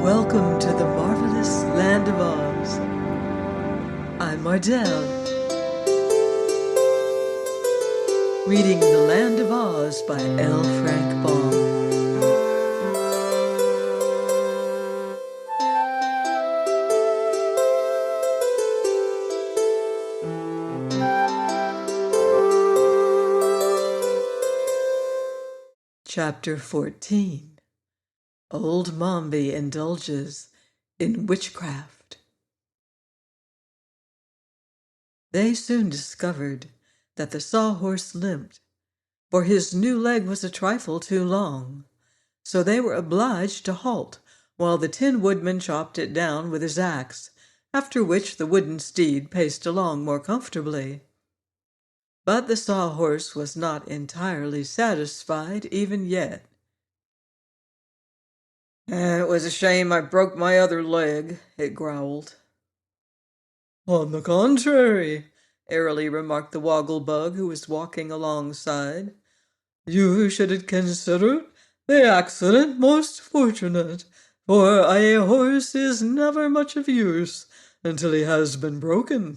Welcome to the marvelous land of Oz. I'm Mardell, reading The Land of Oz by L. Frank Baum. Chapter 14. Old Mombi Indulges in Witchcraft. They soon discovered that the sawhorse limped, for his new leg was a trifle too long, so they were obliged to halt while the Tin Woodman chopped it down with his axe, after which the wooden steed paced along more comfortably. But the sawhorse was not entirely satisfied even yet. "It was a shame I broke my other leg," it growled. "On the contrary," airily remarked the Woggle-Bug, who was walking alongside, "you should consider the accident most fortunate, for a horse is never much of use until he has been broken."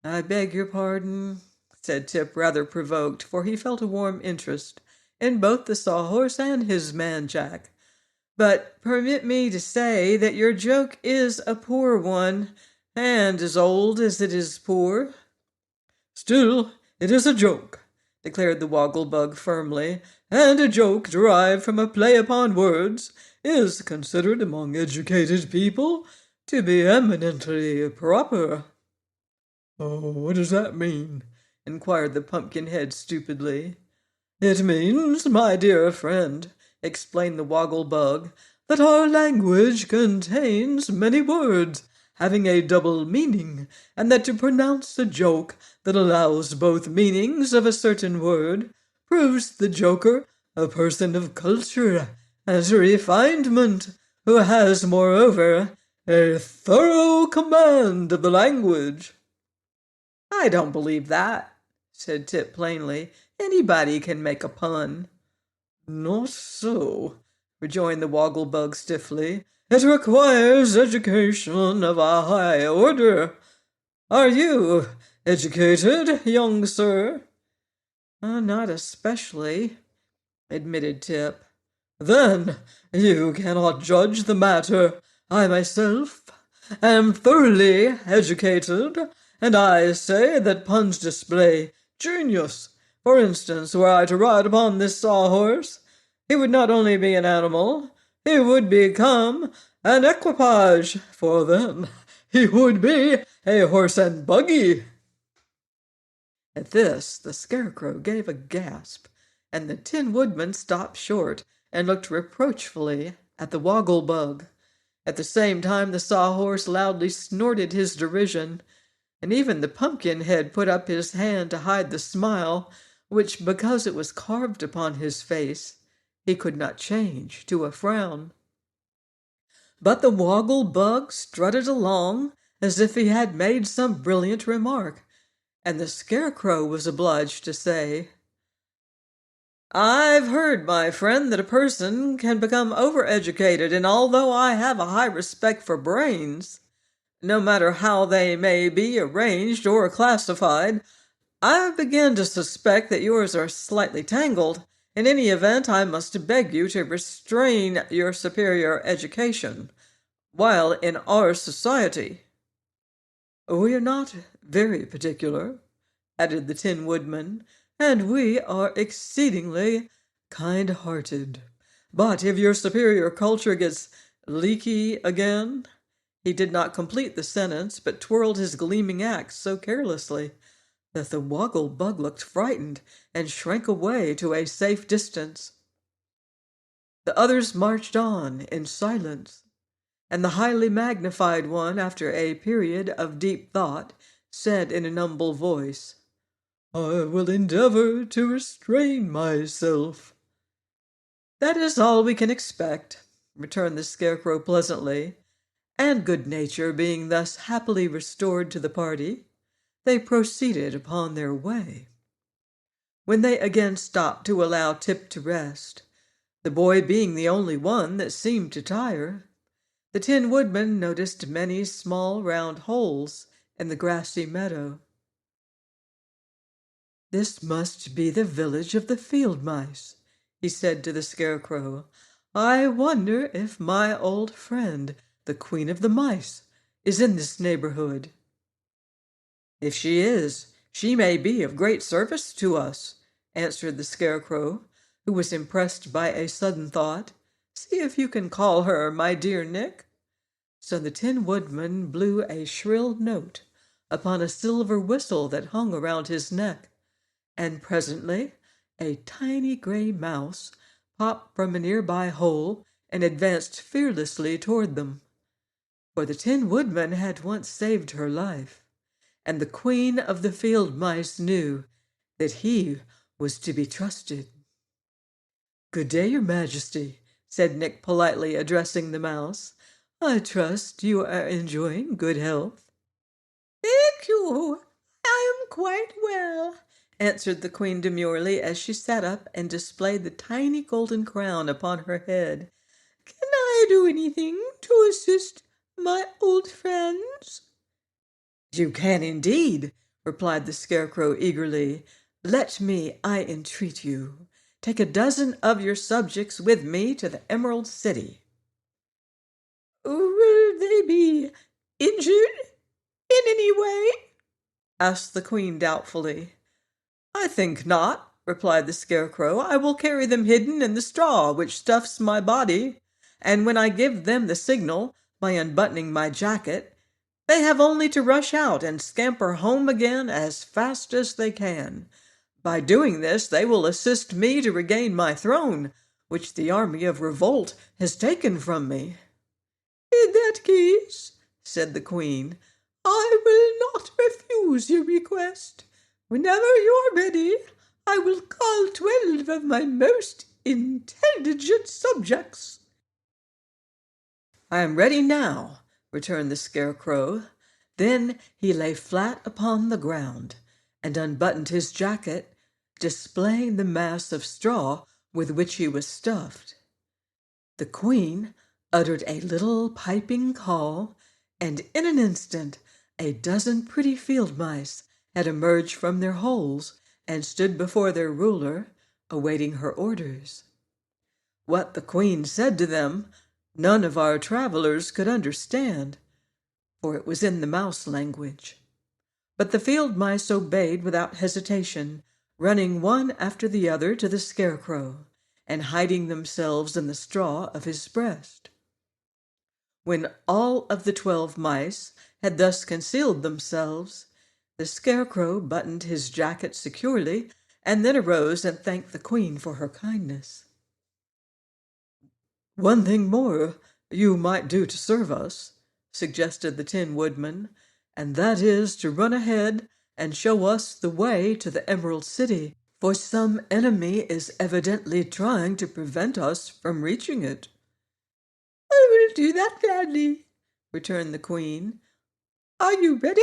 "I beg your pardon," said Tip, rather provoked, for he felt a warm interest in both the sawhorse and his man Jack. "But permit me to say that your joke is a poor one, and as old as it is poor." "Still, it is a joke," declared the Woggle-Bug firmly, "and a joke derived from a play upon words is considered among educated people to be eminently proper." "Oh, what does that mean?" inquired the Pumpkinhead stupidly. "It means, my dear friend," explained the Woggle-Bug, "that our language contains many words having a double meaning, and that to pronounce a joke that allows both meanings of a certain word proves the joker a person of culture and refinement, who has, moreover, a thorough command of the language." "I don't believe that," said Tip plainly. "Anybody can make a pun." "Not so," rejoined the Woggle-Bug stiffly. "It requires education of a high order. Are you educated, young sir?" "Not especially," admitted Tip. "Then you cannot judge the matter. I myself am thoroughly educated, and I say that puns display genius. For instance, were I to ride upon this sawhorse, he would not only be an animal, he would become an equipage, for then he would be a horse and buggy." At this, the Scarecrow gave a gasp, and the Tin Woodman stopped short and looked reproachfully at the Woggle-Bug. At the same time, the Sawhorse loudly snorted his derision, and even the Pumpkinhead put up his hand to hide the smile which, because it was carved upon his face, he could not change to a frown. But the Woggle-Bug strutted along as if he had made some brilliant remark, and the Scarecrow was obliged to say, "I've heard, my friend, that a person can become overeducated, and although I have a high respect for brains, no matter how they may be arranged or classified, I begin to suspect that yours are slightly tangled. In any event, I must beg you to restrain your superior education while in our society." "We are not very particular," added the Tin Woodman, "and we are exceedingly kind-hearted. But if your superior culture gets leaky again—" He did not complete the sentence, but twirled his gleaming axe so carelessly that the Woggle-Bug looked frightened and shrank away to a safe distance. The others marched on in silence, and the highly magnified one, after a period of deep thought, said in an humble voice, "I will endeavor to restrain myself." "That is all we can expect," returned the Scarecrow pleasantly, and good nature being thus happily restored to the party, they proceeded upon their way. When they again stopped to allow Tip to rest, the boy being the only one that seemed to tire. The Tin Woodman noticed many small round holes in the grassy meadow. "This must be the village of the field mice," he said to the Scarecrow. "I wonder if my old friend, the Queen of the Mice, is in this neighborhood." "If she is, she may be of great service to us," answered the Scarecrow, who was impressed by a sudden thought. "See if you can call her, my dear Nick." So the Tin Woodman blew a shrill note upon a silver whistle that hung around his neck, and presently a tiny gray mouse popped from a nearby hole and advanced fearlessly toward them. For the Tin Woodman had once saved her life, and the Queen of the Field Mice knew that he was to be trusted. "Good day, Your Majesty," said Nick politely, addressing the mouse. "I trust you are enjoying good health." "Thank you. I am quite well," answered the Queen demurely as she sat up and displayed the tiny golden crown upon her head. "Can I do anything to assist my old friends?" "You can indeed," replied the Scarecrow eagerly. "Let me, I entreat you, take a dozen of your subjects with me to the Emerald City." "Will they be injured in any way?" asked the Queen doubtfully. "I think not," replied the Scarecrow. "I will carry them hidden in the straw which stuffs my body, and when I give them the signal by unbuttoning my jacket, they have only to rush out and scamper home again as fast as they can. By doing this, they will assist me to regain my throne, which the army of revolt has taken from me." "In that case," said the Queen, "I will not refuse your request. Whenever you are ready, I will call 12 of my most intelligent subjects." "I am ready now," returned the Scarecrow. Then he lay flat upon the ground and unbuttoned his jacket, displaying the mass of straw with which he was stuffed. The Queen uttered a little piping call, and in an instant a dozen pretty field mice had emerged from their holes and stood before their ruler, awaiting her orders. What the Queen said to them, none of our travelers could understand, for it was in the mouse language. But the field mice obeyed without hesitation, running one after the other to the Scarecrow, and hiding themselves in the straw of his breast. When all of the 12 mice had thus concealed themselves, the Scarecrow buttoned his jacket securely and then arose and thanked the Queen for her kindness. "One thing more you might do to serve us," suggested the Tin Woodman, "and that is to run ahead and show us the way to the Emerald City, for some enemy is evidently trying to prevent us from reaching it." "I will do that gladly," returned the Queen. "Are you ready?"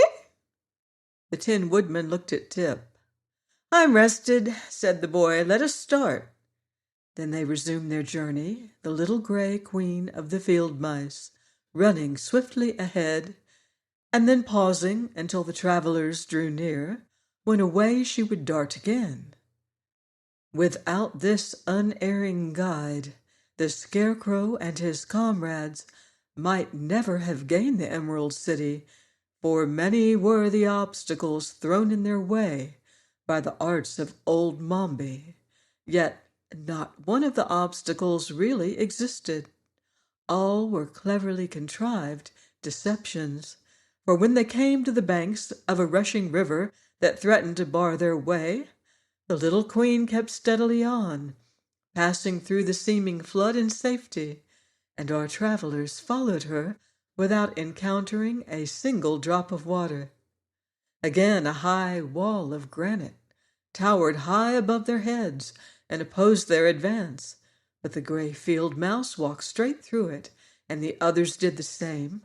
The Tin Woodman looked at Tip. "I'm rested," said the boy. "Let us start." Then they resumed their journey, the little gray Queen of the Field Mice running swiftly ahead, and then pausing until the travelers drew near, when away she would dart again. Without this unerring guide, the Scarecrow and his comrades might never have gained the Emerald City, for many were the obstacles thrown in their way by the arts of old Mombi. Yet not one of the obstacles really existed. All were cleverly contrived deceptions, for when they came to the banks of a rushing river that threatened to bar their way, the little Queen kept steadily on, passing through the seeming flood in safety, and our travelers followed her without encountering a single drop of water. Again a high wall of granite towered high above their heads and opposed their advance, but the gray field mouse walked straight through it, and the others did the same,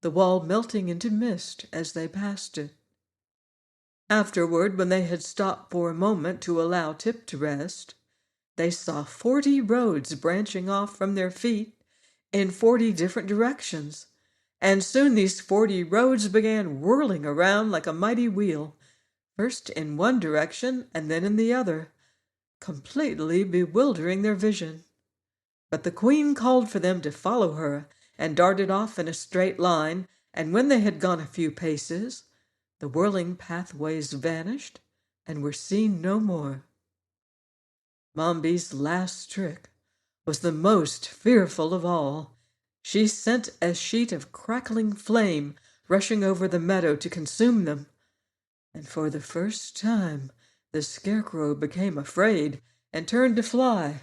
the wall melting into mist as they passed it. Afterward, when they had stopped for a moment to allow Tip to rest, they saw 40 roads branching off from their feet in 40 different directions, and soon these 40 roads began whirling around like a mighty wheel, first in one direction and then in the other, completely bewildering their vision. But the queen called for them to follow her and darted off in a straight line, and when they had gone a few paces, the whirling pathways vanished and were seen no more. Mombi's last trick was the most fearful of all. She sent a sheet of crackling flame rushing over the meadow to consume them, and for the first time the scarecrow became afraid and turned to fly.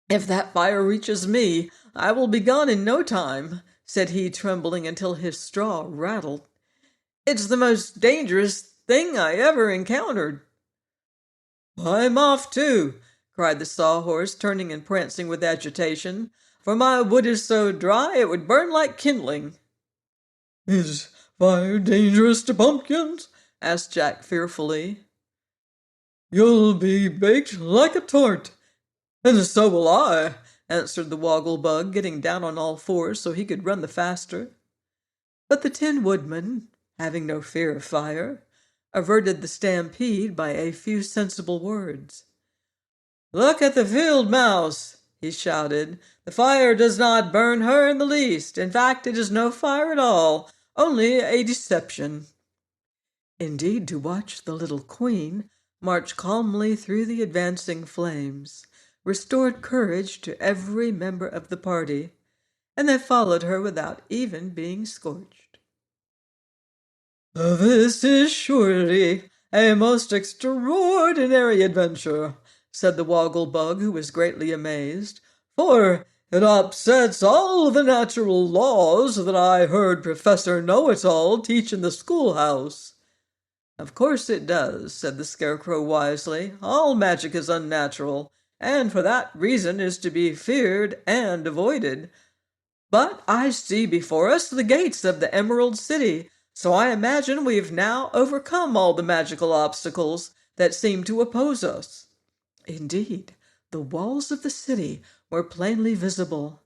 "If that fire reaches me, I will be gone in no time," said he, trembling until his straw rattled. "It's the most dangerous thing I ever encountered." "I'm off too," cried the sawhorse, turning and prancing with agitation, "for my wood is so dry it would burn like kindling." "Is fire dangerous to pumpkins?" asked Jack fearfully. "You'll be baked like a tart." "And so will I," answered the Woggle-Bug, getting down on all fours so he could run the faster. But the Tin Woodman, having no fear of fire, averted the stampede by a few sensible words. "Look at the field mouse," he shouted. "The fire does not burn her in the least. In fact, it is no fire at all, only a deception." Indeed, to watch the little queen march calmly through the advancing flames restored courage to every member of the party, and they followed her without even being scorched. "This is surely a most extraordinary adventure," said the Woggle-Bug, who was greatly amazed, "for it upsets all the natural laws that I heard Professor Know-It-all teach in the schoolhouse." "Of course it does," said the Scarecrow wisely. "All magic is unnatural, and for that reason is to be feared and avoided. But I see before us the gates of the Emerald City, so I imagine we've now overcome all the magical obstacles that seem to oppose us." Indeed, the walls of the city were plainly visible,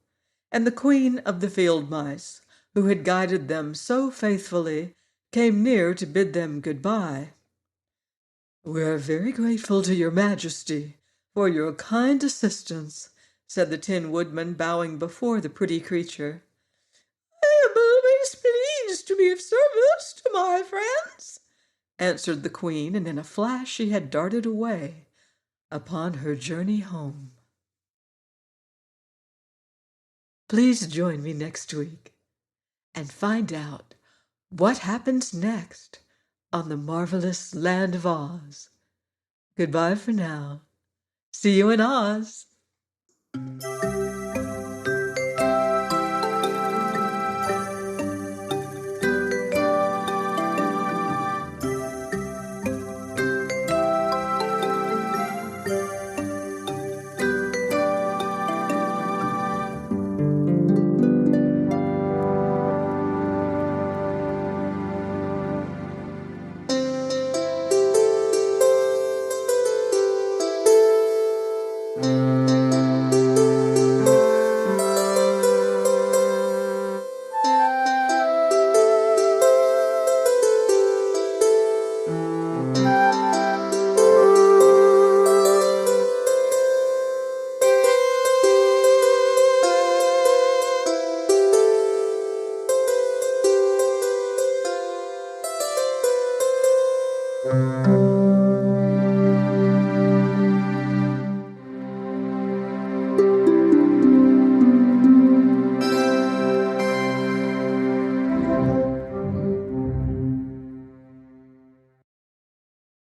and the Queen of the Field Mice, who had guided them so faithfully, came near to bid them goodbye. "We are very grateful to your Majesty for your kind assistance," said the Tin Woodman, bowing before the pretty creature. "I am always pleased to be of service to my friends," answered the Queen, and in a flash she had darted away upon her journey home. Please join me next week and find out what happens next on the marvelous land of Oz. Goodbye for now. See you in Oz.